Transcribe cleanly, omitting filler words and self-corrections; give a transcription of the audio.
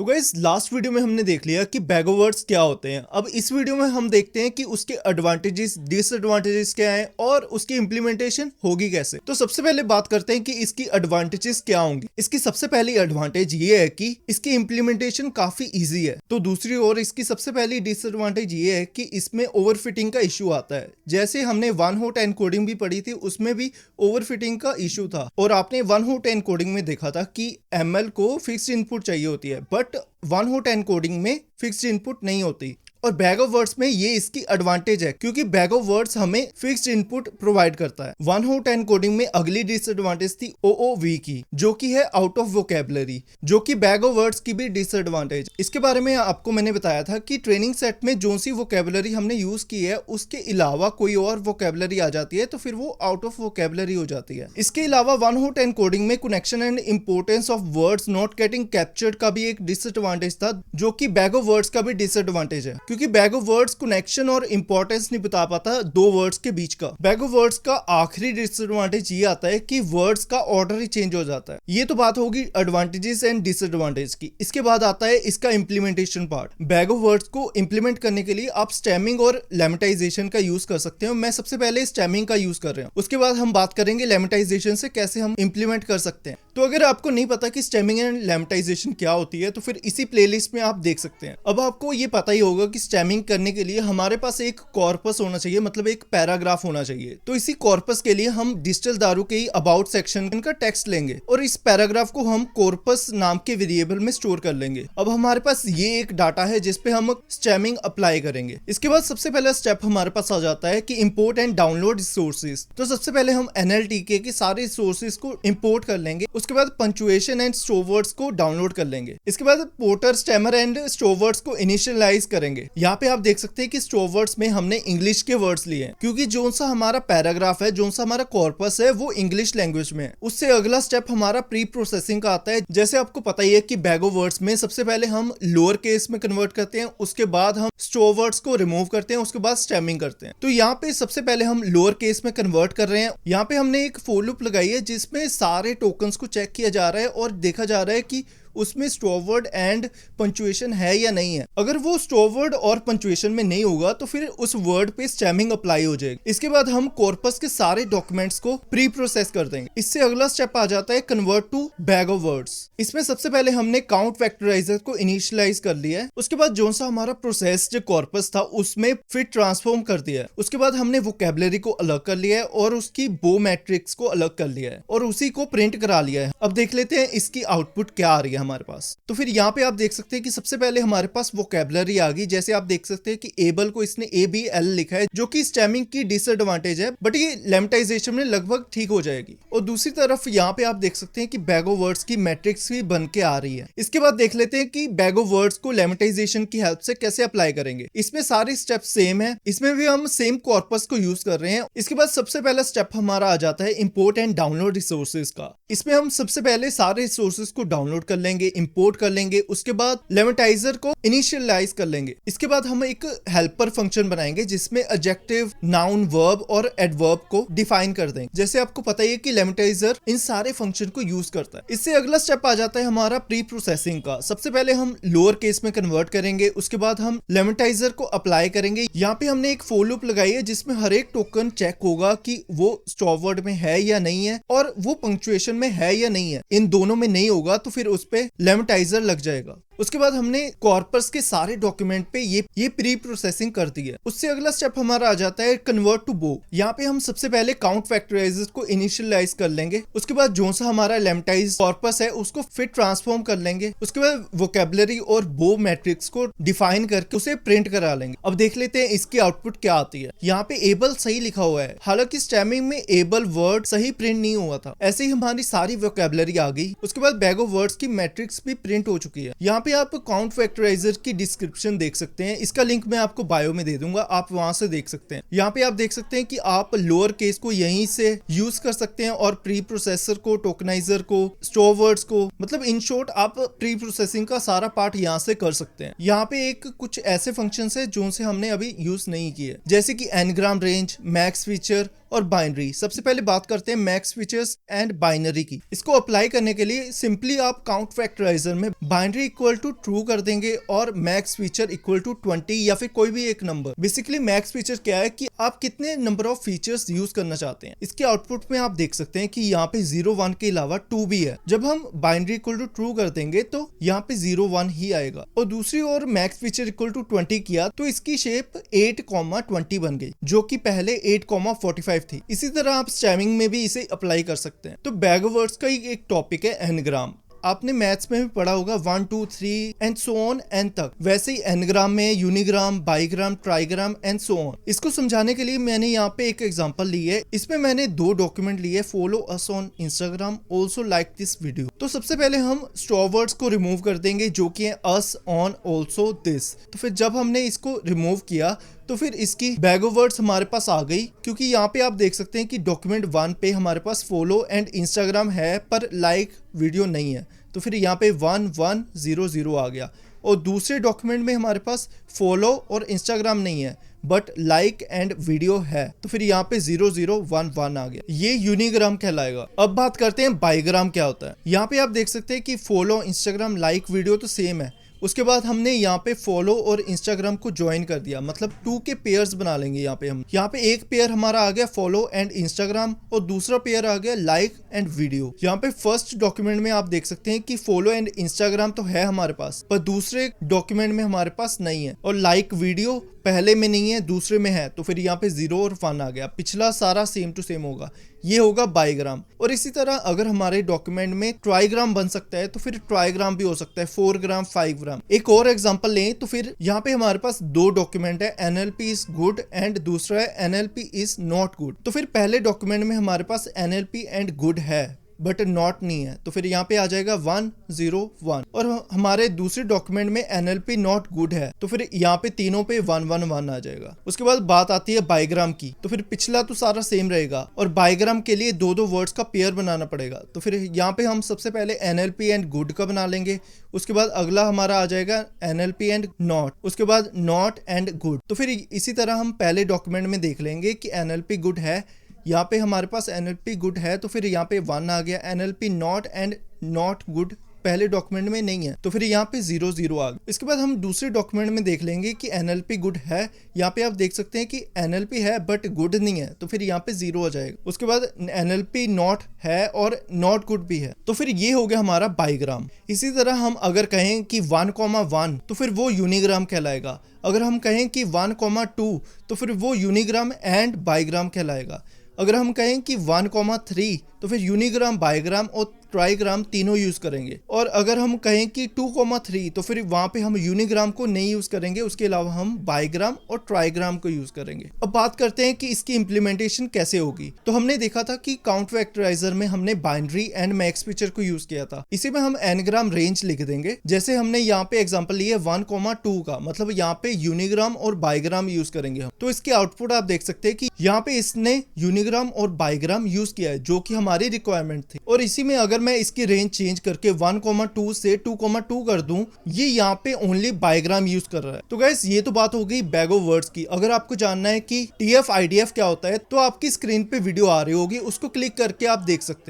तो guys last video में हमने देख लिया कि बैगो वर्ड्स क्या होते हैं। अब इस वीडियो में हम देखते हैं कि उसके एडवांटेजेस डिसएडवांटेजेस क्या हैं और उसकी इंप्लीमेंटेशन होगी कैसे। तो सबसे पहले बात करते हैं कि इसकी एडवांटेजेस क्या होंगी। इसकी सबसे पहली एडवांटेज ये है कि इसकी इंप्लीमेंटेशन काफी इजी है। तो दूसरी ओर इसकी सबसे पहली डिसएडवांटेज ये है कि इसमें ओवरफिटिंग का इशू आता है। जैसे हमने वन हॉट एनकोडिंग भी पढ़ी थी, उसमें भी ओवरफिटिंग का इशू था और आपने वन हॉट एनकोडिंग में देखा था कि एमएल को फिक्स्ड इनपुट चाहिए होती है, बट वन हॉट एनकोडिंग में फिक्स्ड इनपुट नहीं होती। और बैग ऑफ वर्ड्स में ये इसकी एडवांटेज है क्योंकि बैग ऑफ वर्ड्स हमें फिक्स्ड इनपुट प्रोवाइड करता है। वन हॉट एनकोडिंग में अगली डिसएडवांटेज थी ओओवी की, जो कि है आउट ऑफ वोकैबुलरी, जो कि बैग ऑफ वर्ड्स की भी डिसएडवांटेज। इसके बारे में आपको मैंने बताया था कि ट्रेनिंग सेट में जो सी वोकैबुलरी हमने यूज की है उसके अलावा कोई और वोकैबुलरी आ जाती है तो फिर वो आउट ऑफ वोकैबुलरी हो जाती है। इसके अलावा वन हॉट एनकोडिंग में connection and importance of words not getting captured का भी एक डिसएडवांटेज था, जो कि बैग ऑफ वर्ड्स का भी डिसएडवांटेज है क्योंकि बैग ऑफ वर्ड्स कनेक्शन और इंपॉर्टेंस नहीं बता पाता दो वर्ड्स के बीच का। बैग ऑफ वर्ड्स का आखिरी डिसएडवांटेज ये आता है कि वर्ड्स का ऑर्डर ही चेंज हो जाता है। ये तो बात होगी एडवांटेजेस एंड डिसएडवांटेज की। इसके बाद आता है इसका implementation part. Bag of words को इंप्लीमेंट करने के लिए आप स्टेमिंग और लेमेटाइजेशन का यूज कर सकते हो। मैं सबसे पहले स्टेमिंग का यूज कर रहा हूँ, उसके बाद हम बात करेंगे लेमेटाइजेशन से कैसे हम इंप्लीमेंट कर सकते हैं। तो अगर आपको नहीं पता कि स्टेमिंग एंड लेमेटाइजेशन क्या होती है तो फिर इसी प्लेलिस्ट में आप देख सकते हैं। अब आपको ये पता ही होगा कि स्टेमिंग करने के लिए हमारे पास एक कॉर्पस होना चाहिए, मतलब एक पैराग्राफ होना चाहिए। तो इसी कॉर्पस के लिए हम डिजिटल दारू के ही अबाउट सेक्शन का टेक्स्ट लेंगे और इस पैराग्राफ को हम कॉर्पस नाम के वेरिएबल में स्टोर कर लेंगे। अब हमारे पास ये एक डाटा है जिसपे हम स्टेमिंग अप्लाई करेंगे। इसके बाद सबसे पहला स्टेप हमारे पास आ जाता है कि इंपोर्ट एंड डाउनलोड रिसोर्सेज। तो सबसे पहले हम एनएलटीके के सारे रिसोर्सेज को इंपोर्ट कर लेंगे। उसके बाद पंक्चुएशन एंड स्टोवर्ड्स को डाउनलोड कर लेंगे। इसके बाद पोर्टर स्टेमर एंड स्टोवर्ड्स को इनिशियलाइज करेंगे। यहाँ पे आप देख सकते हैं कि स्टोवर्ड्स में हमने इंग्लिश के वर्ड्स लिए हैं क्योंकि जो सा हमारा पैराग्राफ है, जो सा हमारा कॉर्पस है वो इंग्लिश लैंग्वेज में है। उससे अगला स्टेप हमारा प्री प्रोसेसिंग का आता है। जैसे आपको पता ही है कि बैग ऑफ वर्ड्स में सबसे पहले हम लोअर केस में कन्वर्ट करते हैं, उसके बाद हम स्टोवर्ड्स को रिमूव करते हैं, उसके बाद स्टेमिंग करते हैं। तो यहाँ पे सबसे पहले हम लोअर केस में कन्वर्ट कर रहे हैं। यहाँ पे हमने एक फॉर लूप लगाई है जिसमें सारे टोकन्स को चेक किया जा रहा है और देखा जा रहा है कि उसमें स्टॉपवर्ड एंड पंक्चुएशन है या नहीं है। अगर वो स्टॉपवर्ड और पंक्चुएशन में नहीं होगा तो फिर उस वर्ड पे स्टेमिंग अप्लाई हो जाएगी। इसके बाद हम कॉर्पस के सारे डॉक्यूमेंट्स को प्री प्रोसेस कर देंगे। इससे अगला स्टेप आ जाता है convert to bag of words. इसमें सबसे पहले हमने काउंट वेक्टराइजर को इनिशियलाइज कर लिया है। उसके बाद जो सा हमारा प्रोसेस जो कॉर्पस था उसमें फिर ट्रांसफॉर्म कर दिया है। उसके बाद हमने वोकैबुलरी को अलग कर लिया है और उसकी बो मैट्रिक्स को अलग कर लिया है और उसी को प्रिंट करा लिया है। अब देख लेते हैं इसकी आउटपुट क्या आ रही है हमारे पास। तो फिर यहाँ पे आप देख सकते हैं कि सबसे पहले हमारे पास वोकैबुलरी आ गई। जैसे आप देख सकते हैं कि एबल को इसने ABL लिखा है, जो कि स्टेमिंग की डिसएडवांटेज है, बट ये लेमेटाइजेशन में लगभग ठीक हो जाएगी। और दूसरी तरफ यहाँ पे आप देख सकते हैं कि बैग ऑफ वर्ड्स की मैट्रिक्स भी बन के आ रही है। इसके बाद देख लेते हैं कि बैग ऑफ वर्ड्स को लेमेटाइजेशन की हेल्प से कैसे अप्लाई करेंगे। इसमें सारे स्टेप सेम है, इसमें भी हम सेम कॉर्पस को यूज कर रहे हैं। इसके बाद सबसे पहला स्टेप हमारा आ जाता है इंपोर्ट एंड डाउनलोड रिसोर्सेज का। इसमें हम सबसे पहले सारे रिसोर्सेज को डाउनलोड कर लेंगे, इंपोर्ट कर लेंगे, उसके बाद लेमेटाइजर को इनिशियलाइज कर लेंगे। इसके बाद हम एक हेल्पर फंक्शन बनाएंगे जिसमें एडजेक्टिव, नाउन, वर्ब और एडवर्ब को डिफाइन कर देंगे। जैसे आपको पता ही है कि लेमेटाइजर इन सारे फंक्शन को यूज करता है। इससे अगला स्टेप आ जाता है हमारा प्री प्रोसेसिंग का। सबसे पहले हम लोअर केस में कन्वर्ट करेंगे, उसके बाद हम लेमेटाइजर को अप्लाई करेंगे। यहाँ पे हमने एक फॉर लूप लगाई है जिसमें हर एक टोकन चेक होगा कि वो स्टॉप वर्ड में है या नहीं है और वो पंक्चुएशन में है या नहीं है। इन दोनों में नहीं होगा तो फिर उस पे लेमेटाइजर लग जाएगा। उसके बाद हमने कॉर्पस के सारे डॉक्यूमेंट पे ये प्री प्रोसेसिंग कर दी है। उससे अगला स्टेप हमारा आ जाता है कन्वर्ट टू बो। यहाँ पे हम सबसे पहले काउंट वेक्टराइजर को इनिशियलाइज कर लेंगे। उसके बाद जो सा हमारा लेमेटाइज कॉर्पस है उसको फिर ट्रांसफॉर्म कर लेंगे। उसके बाद वोकैबुलरी और बो मैट्रिक्स को डिफाइन करके उसे प्रिंट करा लेंगे। अब देख लेते हैं इसकी आउटपुट क्या आती है। यहाँ पे एबल सही लिखा हुआ है, हालांकि स्टेमिंग में एबल वर्ड सही प्रिंट नहीं हुआ था। ऐसे ही हमारी सारी वोकैबुलरी आ गई। उसके बाद बैग ऑफ वर्ड्स की मैट्रिक्स भी प्रिंट हो चुकी है। यहाँ पे आप काउंट वेक्टराइजर की डिस्क्रिप्शन देख सकते हैं। इसका लिंक मैं आपको बायो में दे दूंगा, आप वहां से देख सकते हैं। यहाँ पे आप देख सकते हैं कि आप लोअर केस को यहीं से यूज कर सकते हैं और प्री प्रोसेसर को, टोकनाइजर को, स्टोर वर्ड्स को, मतलब इन शॉर्ट आप प्री प्रोसेसिंग का सारा पार्ट यहाँ से कर सकते हैं। यहाँ पे एक कुछ ऐसे फंक्शंस है जो से हमने अभी यूज नहीं किए, जैसे कि एनग्राम रेंज, मैक्स फीचर और बाइनरी। सबसे पहले बात करते हैं मैक्स फीचर्स एंड बाइनरी की। इसको अप्लाई करने के लिए सिंपली आप काउंट फैक्टराइजर में बाइनरी इक्वल टू ट्रू कर देंगे और मैक्स फीचर इक्वल टू 20 या फिर कोई भी एक नंबर। बेसिकली मैक्स फीचर क्या है कि आप कितने नंबर ऑफ फीचर्स यूज करना चाहते हैं। इसके आउटपुट में आप देख सकते हैं कि यहाँ पे 0 1 के अलावा 2 भी है। जब हम बाइनरी इक्वल टू ट्रू कर देंगे तो यहाँ पे 0 1 ही आएगा। और दूसरी ओर मैक्स फीचर इक्वल टू 20 किया तो इसकी शेप 8,20 बन गई, जो कि पहले 8,45 थी। इसी तरह आप स्टैमिंग में भी इसे अप्लाई कर सकते हैं। तो बैग ऑफ वर्ड्स का एक टॉपिक है एनग्राम। आपने मैथ्स में भी पढ़ा होगा 1 2 3 एंड सो ऑन एन तक। वैसे ही एनग्राम में unigram, bigram, trigram and so on. इसको समझाने के लिए मैंने यहाँ पे एक एग्जांपल ली है। इसमें मैंने 2 डॉक्यूमेंट लिए, follow us on Instagram, also like this video. तो सबसे पहले हम स्टॉप वर्ड्स को रिमूव कर देंगे, जो कि है अस, ऑन, ऑल्सो, दिस। तो फिर जब हमने इसको रिमूव किया तो फिर इसकी बैग ऑफ वर्ड्स हमारे पास आ गई, क्योंकि यहाँ पे आप देख सकते हैं कि डॉक्यूमेंट 1 पे हमारे पास फॉलो एंड इंस्टाग्राम है पर लाइक वीडियो नहीं है। तो फिर यहाँ पे 1 1 0 0 आ गया। और दूसरे डॉक्यूमेंट में हमारे पास फॉलो और इंस्टाग्राम नहीं है बट लाइक एंड वीडियो है। तो फिर यहाँ पे 0 0 1 1 आ गया। ये यूनिग्राम कहलाएगा। अब बात करते हैं बाईग्राम क्या होता है। यहाँ पे आप देख सकते हैं कि फॉलो, इंस्टाग्राम, लाइक, वीडियो तो सेम है। उसके बाद हमने यहाँ पे फॉलो और इंस्टाग्राम को ज्वाइन कर दिया, मतलब 2 के पेयर्स बना लेंगे। यहाँ पे हम एक पेयर हमारा आ गया फॉलो एंड इंस्टाग्राम और दूसरा पेयर आ गया लाइक एंड वीडियो। यहाँ पे फर्स्ट डॉक्यूमेंट में आप देख सकते हैं कि फॉलो एंड इंस्टाग्राम तो है हमारे पास, पर दूसरे डॉक्यूमेंट में हमारे पास नहीं है। और लाइक वीडियो पहले में नहीं है, दूसरे में है। तो फिर यहाँ पे 0 और 1 आ गया। पिछला सारा सेम टू सेम होगा। ये होगा बाईग्राम। और इसी तरह अगर हमारे डॉक्यूमेंट में ट्राईग्राम बन सकता है तो फिर ट्राईग्राम भी हो सकता है, 4 ग्राम, 5 ग्राम। एक और एग्जांपल लें तो फिर यहाँ पे हमारे पास 2 डॉक्यूमेंट है, NLP इज गुड एंड दूसरा है NLP इज नॉट गुड। तो फिर पहले डॉक्यूमेंट में हमारे पास NLP एंड गुड है बट नॉट नहीं है। तो फिर यहाँ पे आ जाएगा 1 0 1। और हमारे दूसरे डॉक्यूमेंट में NLP नॉट गुड है तो फिर यहाँ पे तीनों पे 1 1 1 आ जाएगा। उसके बाद बात आती है बाईग्राम की। तो फिर पिछला तो सारा सेम रहेगा और बाईग्राम के लिए 2 वर्ड्स का पेयर बनाना पड़ेगा। तो फिर यहाँ पे हम सबसे पहले NLP एंड गुड का बना लेंगे। उसके बाद अगला हमारा आ जाएगा NLP एंड नॉट, उसके बाद नॉट एंड गुड। तो फिर इसी तरह हम पहले डॉक्यूमेंट में देख लेंगे कि NLP गुड है, यहाँ पे हमारे पास NLP गुड है तो फिर यहाँ पे 1 आ गया। NLP not and not good पहले डॉक्यूमेंट में नहीं है तो फिर यहाँ पे 0 0 आ गया। इसके बाद हम दूसरे डॉक्यूमेंट में देख लेंगे कि NLP गुड है। यहाँ पे आप देख सकते हैं कि NLP है बट गुड नहीं है तो फिर यहाँ पे 0 आ जाएगा। उसके बाद NLP नॉट है और नॉट गुड भी है। तो फिर ये हो गया हमारा बाईग्राम। इसी तरह हम अगर कहें कि 1,1 तो फिर वो यूनिग्राम कहलाएगा। अगर हम कहें कि 1,2 तो फिर वो यूनिग्राम एंड बाईग्राम कहलाएगा। अगर हम कहें कि 1,3 तो फिर यूनिग्राम, बाईग्राम और ट्राईग्राम तीनों यूज करेंगे। और अगर हम कहें कि 2,3 तो फिर वहां पे हम यूनिग्राम को नहीं यूज करेंगे, उसके अलावा हम बाईग्राम और ट्राईग्राम को यूज करेंगे। अब बात करते हैं कि इसकी इंप्लीमेंटेशन कैसे होगी। तो हमने देखा था कि काउंट फैक्टराइजर में हमने बाइनरी एंड मैक्स फीचर को यूज किया था। इसी में हम एनग्राम रेंज लिख देंगे। जैसे हमने यहाँ पे एग्जाम्पल लिया 1,2 का, मतलब यहाँ पे यूनिग्राम और बाईग्राम यूज करेंगे हम। तो इसके आउटपुट आप देख सकते हैं कि यहाँ पे इसने यूनिग्राम और बाईग्राम यूज किया है, जो कि हमारी रिक्वायरमेंट थी। और इसी में अगर मैं इसकी रेंज चेंज करके 1,2 से 2,2 कर दूं, ये यहाँ पे ओनली बाईग्राम यूज कर रहा है। तो गाइस ये तो बात हो गई बैग ऑफ वर्ड्स की। अगर आपको जानना है कि TF IDF क्या होता है तो आपकी स्क्रीन पे वीडियो आ रही होगी, उसको क्लिक करके आप देख सकते हैं।